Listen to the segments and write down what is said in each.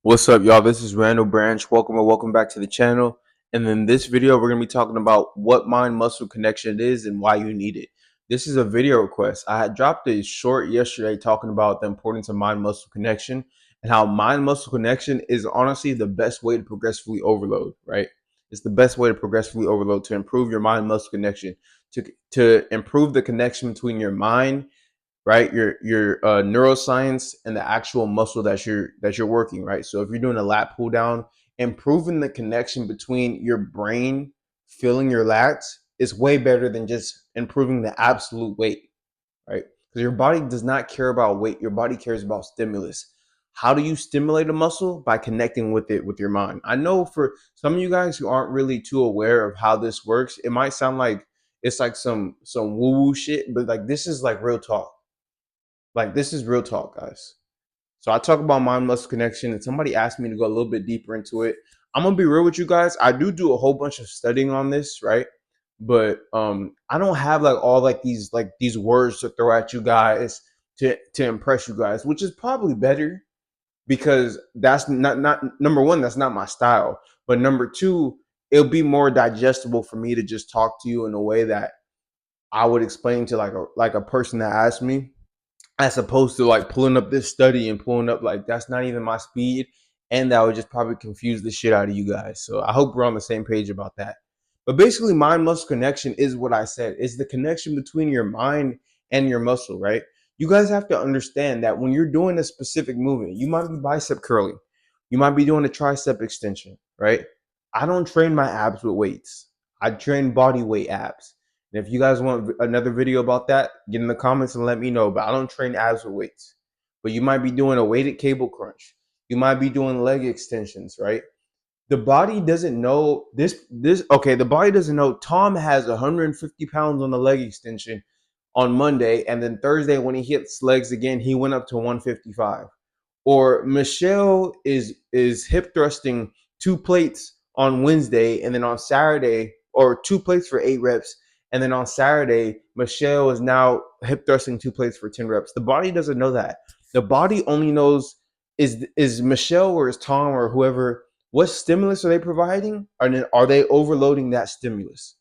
What's up, y'all? This is Randall Branch. Welcome back to the channel. And in this video, we're going to be talking about what mind-muscle connection is and why you need it. This is a video request. I had dropped a short yesterday talking about the importance of mind-muscle connection and how mind-muscle connection is honestly the best way to progressively overload, right? It's the best way to progressively overload to improve your mind-muscle connection, to improve the connection between your mind, right, your neuroscience and the actual muscle that you're working, right? So if you're doing a lat pull down, improving the connection between your brain feeling your lats is way better than just improving the absolute weight, right? Because your body does not care about weight, your body cares about stimulus. How do you stimulate a muscle? By connecting with it with your mind. I know for some of you guys who aren't really too aware of how this works, it might sound like it's like some woo woo shit, but like this is like real talk. Like this is real talk, guys. So I talk about mind muscle connection, and somebody asked me to go a little bit deeper into it. I'm gonna be real with you guys. I do a whole bunch of studying on this, right? But I don't have like all like these words to throw at you guys to impress you guys, which is probably better because that's not number one, that's not my style. But number two, it'll be more digestible for me to just talk to you in a way that I would explain to like a person that asked me, as opposed to like pulling up this study and pulling up like that's not even my speed, and that would just probably confuse the shit out of you guys. So I hope we're on the same page about that. But basically, mind muscle connection is what I said. It's the connection between your mind and your muscle, right? You guys have to understand that when you're doing a specific movement, you might be bicep curling, you might be doing a tricep extension, right? I don't train my abs with weights. I train body weight abs. And if you guys want another video about that, get in the comments and let me know. But I don't train abs with weights. But you might be doing a weighted cable crunch. You might be doing leg extensions, right? The body doesn't know this. Okay, the body doesn't know Tom has 150 pounds on the leg extension on Monday, and then Thursday when he hits legs again, he went up to 155. Or Michelle is hip thrusting 2 plates on Wednesday, and then on Saturday, or 2 plates for 8 reps, and then on Saturday, Michelle is now hip thrusting 2 plates for 10 reps. The body doesn't know that. The body only knows is Michelle or is Tom or whoever, what stimulus are they providing? Are they overloading that stimulus?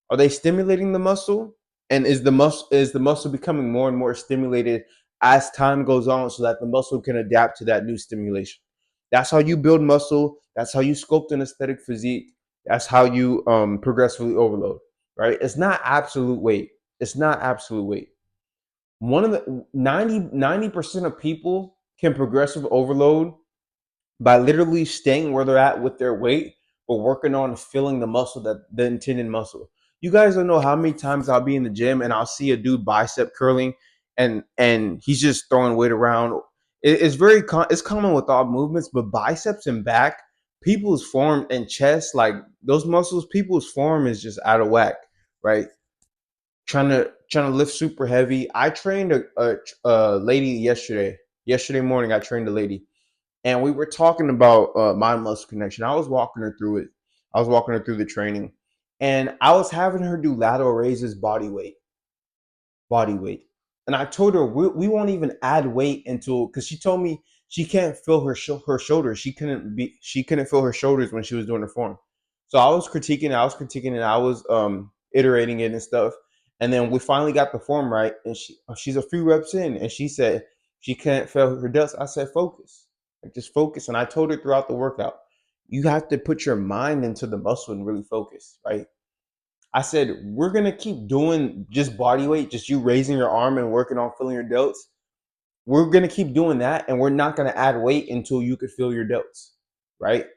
Are they stimulating the muscle? And is the muscle becoming more and more stimulated as time goes on so that the muscle can adapt to that new stimulation? That's how you build muscle. That's how you sculpt an aesthetic physique. That's how you progressively overload, right? It's not absolute weight. It's not absolute weight. One of the 90% of people can progressive overload by literally staying where they're at with their weight, but working on filling the muscle, that the intended muscle. You guys don't know how many times I'll be in the gym and I'll see a dude bicep curling, and he's just throwing weight around. It's common with all movements, but biceps and back, people's form and chest, like those muscles, people's form is just out of whack, right? Trying to lift super heavy. I trained a lady yesterday. Yesterday morning, I trained a lady, and we were talking about mind muscle connection. I was walking her through it. I was walking her through the training, and I was having her do lateral raises, body weight. And I told her we won't even add weight until, because she told me she can't feel her shoulders. She couldn't feel her shoulders when she was doing her form. So I was critiquing. I was iterating it and stuff. And then we finally got the form right, and she's a few reps in, and she said she can't feel her delts. I said focus, like just focus. And I told her throughout the workout, you have to put your mind into the muscle and really focus, right? I said, we're gonna keep doing just body weight, just you raising your arm and working on filling your delts. We're gonna keep doing that, and we're not gonna add weight until you could feel your delts, right?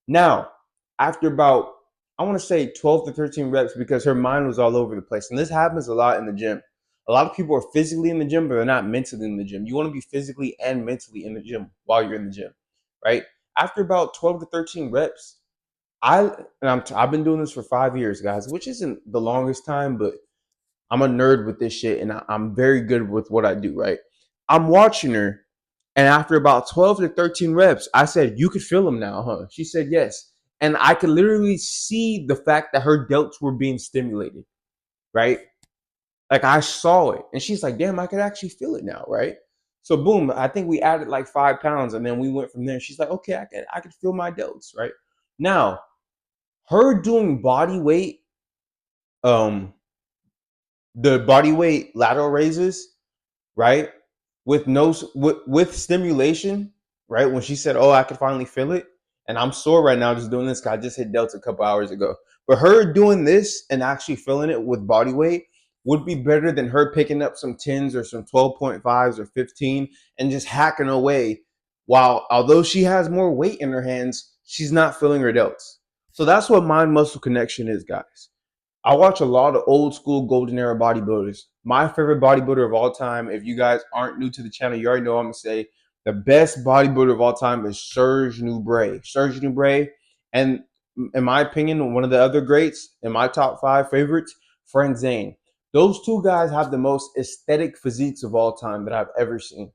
Now, after about, I want to say 12 to 13 reps, because her mind was all over the place. And this happens a lot in the gym. A lot of people are physically in the gym, but they're not mentally in the gym. You want to be physically and mentally in the gym while you're in the gym, right? After about 12 to 13 reps, I've been doing this for 5 years, guys, which isn't the longest time, but I'm a nerd with this shit, and I'm very good with what I do. Right? I'm watching her, and after about 12 to 13 reps, I said, "You could feel them now, huh?" She said, "Yes," and I could literally see the fact that her delts were being stimulated. Right? Like I saw it, and she's like, "Damn, I could actually feel it now." Right? So boom, I think we added like 5 pounds, and then we went from there. She's like, okay, I can feel my delts, right? Now, her doing body weight, um, the body weight lateral raises, right? With no with stimulation, right? When she said, "Oh, I can finally feel it," and I'm sore right now just doing this because I just hit delta a couple hours ago. But her doing this and actually feeling it with body weight would be better than her picking up some 10s or some 12.5s or 15 and just hacking away. While although she has more weight in her hands, she's not feeling her delts. So that's what mind muscle connection is, guys. I watch a lot of old school golden era bodybuilders. My favorite bodybuilder of all time, if you guys aren't new to the channel, you already know I'm gonna say the best bodybuilder of all time is Serge Nubret. Serge Nubret, and in my opinion, one of the other greats in my top 5 favorites, Frank Zane. Those two guys have the most aesthetic physiques of all time that I've ever seen.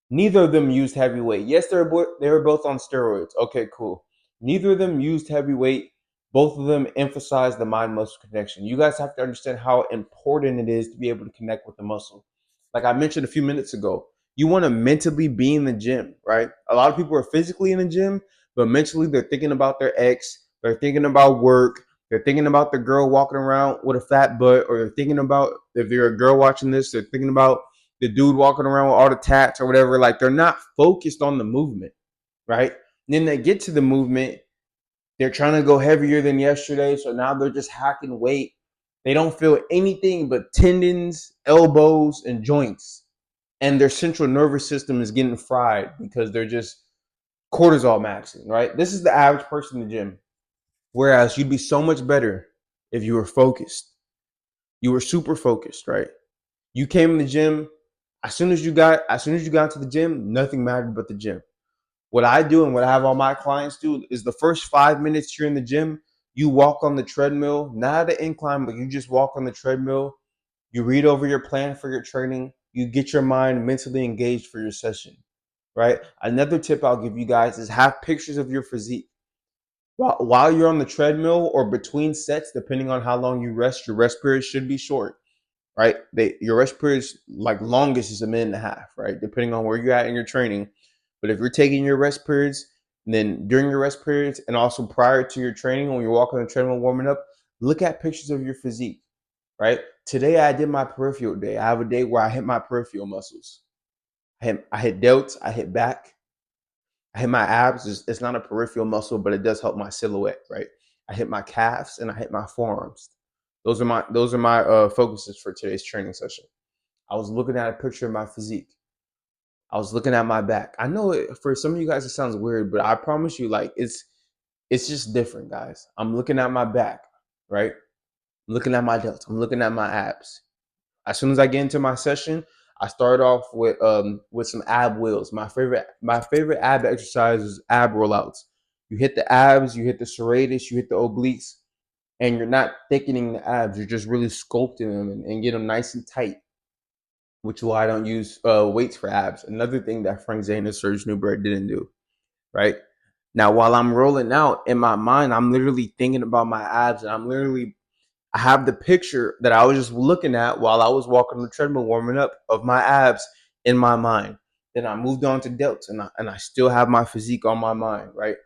Neither of them used heavyweight. Yes, they were both on steroids. Okay, cool. Neither of them used heavyweight. Both of them emphasized the mind muscle connection. You guys have to understand how important it is to be able to connect with the muscle. Like I mentioned a few minutes ago, you want to mentally be in the gym, right? A lot of people are physically in the gym, but mentally they're thinking about their ex, they're thinking about work, they're thinking about the girl walking around with a fat butt, or they're thinking about, if you're a girl watching this, they're thinking about the dude walking around with all the tats or whatever. Like they're not focused on the movement, right? And then they get to the movement, they're trying to go heavier than yesterday, so now they're just hacking weight. They don't feel anything but tendons, elbows, and joints, and their central nervous system is getting fried because they're just cortisol maxing, right? This is the average person in the gym. Whereas you'd be so much better if you were focused. You were super focused, right? You came in the gym. As soon as you got to the gym, nothing mattered but the gym. What I do and what I have all my clients do is the first 5 minutes you're in the gym, you walk on the treadmill, not at an incline, but you just walk on the treadmill. You read over your plan for your training. You get your mind mentally engaged for your session, right? Another tip I'll give you guys is have pictures of your physique. While you're on the treadmill or between sets, depending on how long you rest, your rest period should be short, right? Your rest period is like longest is a minute and a half, right? Depending on where you're at in your training. But if you're taking your rest periods, then during your rest periods and also prior to your training, when you're walking on the treadmill warming up, look at pictures of your physique, right? Today I did my peripheral day. I have a day where I hit my peripheral muscles. I hit delts, I hit back, I hit my abs. It's not a peripheral muscle, but it does help my silhouette, right? I hit my calves and I hit my forearms. Those are my focuses for today's training session. I was looking at a picture of my physique. I was looking at my back. I know for some of you guys it sounds weird, but I promise you, like it's just different, guys. I'm looking at my back, right? I'm looking at my delts. I'm looking at my abs. As soon as I get into my session, I start off with some ab wheels. My favorite ab exercise is ab rollouts. You hit the abs, you hit the serratus, you hit the obliques, and you're not thickening the abs. You're just really sculpting them and get them nice and tight, which is why I don't use weights for abs. Another thing that Frank Zane and Serge Newberg didn't do, right? Now, while I'm rolling out in my mind, I'm literally thinking about my abs, and I have the picture that I was just looking at while I was walking on the treadmill warming up of my abs in my mind. Then I moved on to delts, and I still have my physique on my mind, right?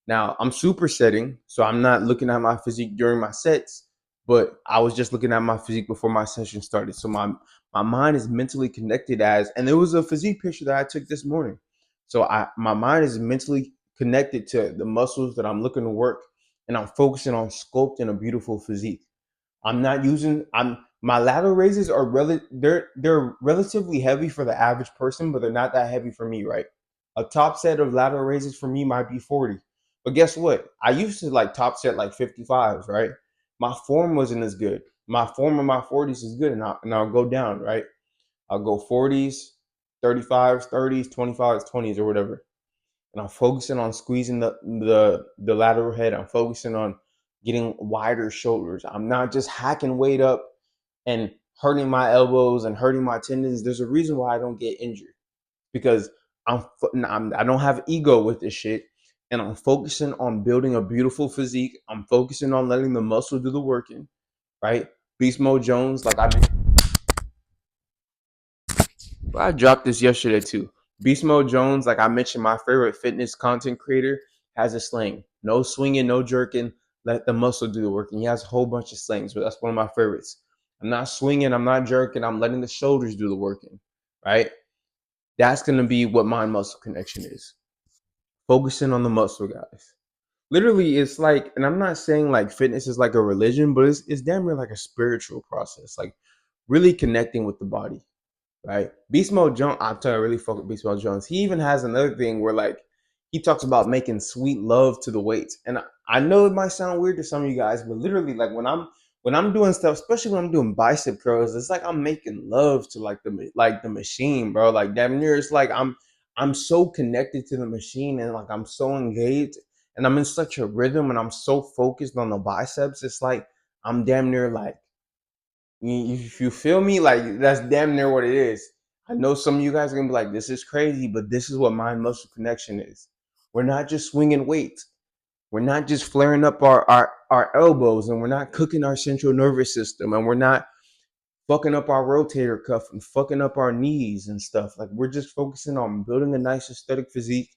Now I'm supersetting, so I'm not looking at my physique during my sets, but I was just looking at my physique before my session started. So my mind is mentally connected and there was a physique picture that I took this morning. So my mind is mentally connected to the muscles that I'm looking to work, and I'm focusing on sculpting a beautiful physique. I'm not using I'm my lateral raises are they're relatively heavy for the average person, but they're not that heavy for me, right? A top set of lateral raises for me might be 40. But guess what? I used to like top set like 55s, right? My form wasn't as good. My form in my 40s is good, and I'll go down, right? I'll go 40s, 35s, 30s, 25s, 20s, or whatever, and I'm focusing on squeezing the lateral head. I'm focusing on getting wider shoulders. I'm not just hacking weight up and hurting my elbows and hurting my tendons. There's a reason why I don't get injured, because I don't have ego with this shit, and I'm focusing on building a beautiful physique. I'm focusing on letting the muscle do the working, right? Beast Mode Jones, like I Well, I dropped this yesterday too. Beast Mode Jones, like I mentioned, my favorite fitness content creator, has a slang. No swinging, no jerking. Let the muscle do the work. And he has a whole bunch of slangs, but that's one of my favorites. I'm not swinging. I'm not jerking. I'm letting the shoulders do the working. Right. That's gonna be what mind muscle connection is. Focusing on the muscle, guys. Literally, it's like, and I'm not saying like fitness is like a religion, but it's damn near like a spiritual process. Like really connecting with the body, right? Beast Mode Jones, I'm telling you, I really fuck with Beast Mode Jones. He even has another thing where like he talks about making sweet love to the weights, and I know it might sound weird to some of you guys, but literally, like when I'm doing stuff, especially when I'm doing bicep curls, it's like I'm making love to like the machine, bro. Like damn near, it's like I'm so connected to the machine, and like I'm so engaged, and I'm in such a rhythm, and I'm so focused on the biceps. It's like I'm damn near like if you feel me, like that's damn near what it is. I know some of you guys are gonna be like, "This is crazy," but this is what mind muscle connection is. We're not just swinging weights. We're not just flaring up our elbows, and we're not cooking our central nervous system, and we're not fucking up our rotator cuff and fucking up our knees and stuff. Like we're just focusing on building a nice aesthetic physique.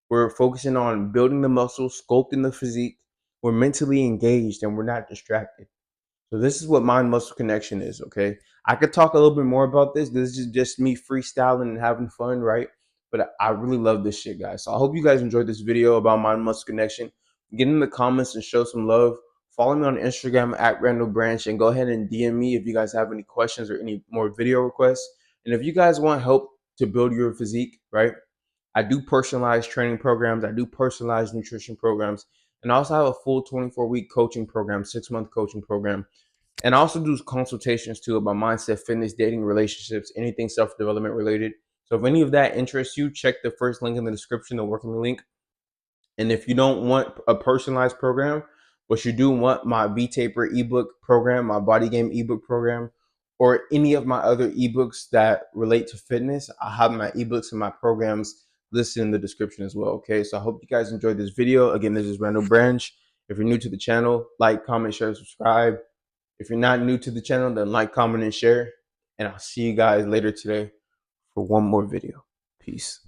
We're focusing on building the muscles, sculpting the physique. We're mentally engaged, and we're not distracted. So this is what mind muscle connection is, okay? I could talk a little bit more about this. This is just me freestyling and having fun, right? But I really love this shit, guys. So I hope you guys enjoyed this video about mind muscle connection. Get in the comments and show some love. Follow me on Instagram at Randall Branch and go ahead and DM me if you guys have any questions or any more video requests. And if you guys want help to build your physique, right? I do personalized training programs. I do personalized nutrition programs. And I also have a full 24-week coaching program, 6-month coaching program, and I also do consultations too about mindset, fitness, dating, relationships, anything self development related. So if any of that interests you, check the first link in the description, the working link. And if you don't want a personalized program, but you do want my V Taper ebook program, my body game ebook program, or any of my other ebooks that relate to fitness, I have my ebooks and my programs listed in the description as well. Okay, so I hope you guys enjoyed this video. Again, this is Randall Branch. If you're new to the channel, like, comment, share, subscribe. If you're not new to the channel, then like, comment, and share. And I'll see you guys later today for one more video. Peace.